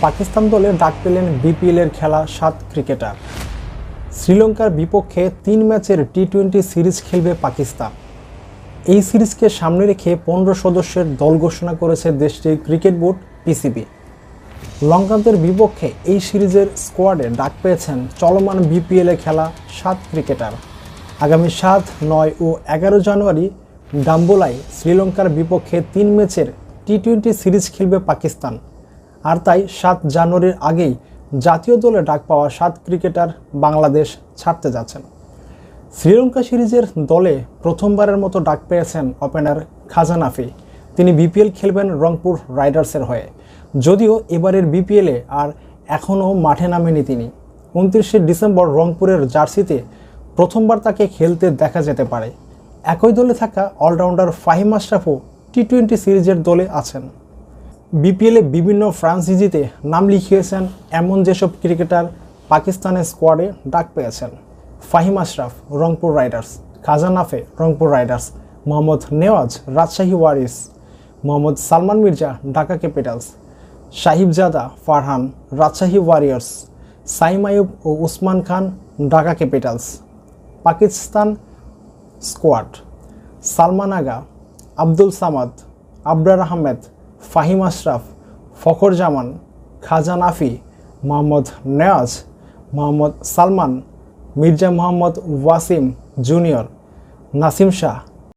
পাকিস্তান দলে ডাক পেলেন বিপিএলের খেলা 7 ক্রিকেটার। শ্রীলঙ্কার বিপক্ষে 3 ম্যাচের টি-20 সিরিজ খেলবে পাকিস্তান। এই সিরিজকে সামনে রেখে 15 সদস্যের দল ঘোষণা করেছে দেশটির ক্রিকেট বোর্ড পিসিবি। লঙ্কানদের বিপক্ষে এই সিরিজের স্কোয়াডে ডাক পেয়েছেন চলমান বিপিএলে খেলা 7 ক্রিকেটার। আগামী 7, 9 ও 11 জানুয়ারি ডাম্বোলায় শ্রীলঙ্কার বিপক্ষে 3 ম্যাচের টি-20 সিরিজ খেলবে পাকিস্তান। আর তাই 7 জানুয়ারির আগেই জাতীয় দলে ডাক পাওয়া 7 ক্রিকেটার বাংলাদেশ ছাড়তে যাচ্ছেন। শ্রীলঙ্কা সিরিজের দলে প্রথমবারের মতো ডাক পেয়েছেন ওপেনার খাজা নাফি। তিনি বিপিএল খেলবেন রংপুর রাইডার্সের হয়ে। যদিও এবারের বিপিএলে আর এখনও মাঠে নামেনি তিনি। 29শে ডিসেম্বর রংপুরের জার্সিতে প্রথমবার তাকে খেলতে দেখা যেতে পারে। একই দলে থাকা অলরাউন্ডার ফাহিম আশরাফও টি-20 সিরিজের দলে আছেন। বিপিএলে বিভিন্ন ফ্রাঞ্চাইজিতে নাম লিখিয়েছেন এমন যেসব ক্রিকেটার পাকিস্তানের স্কোয়াডে ডাক পেয়েছেন: Fahim Ashraf, Rangpur riders; Khawaja Nafay, Rangpur riders; Mohammad Nawaz, Rajshahi warriors; Mohammad Salman Mirza, Dhaka capitals; Sahibzada Farhan, Rajshahi warriors; Saim Ayub ও Usman Khan, Dhaka capitals. Pakistan squad: Salman Agha, Abdul Samad, Abrar Ahmed, Fahim Ashraf, Fakhar Zaman, Khawaja Nafay, Mohammad Nawaz, Mohammad Salman, Mirza Mohammad Wasim junior, Naseem Shah,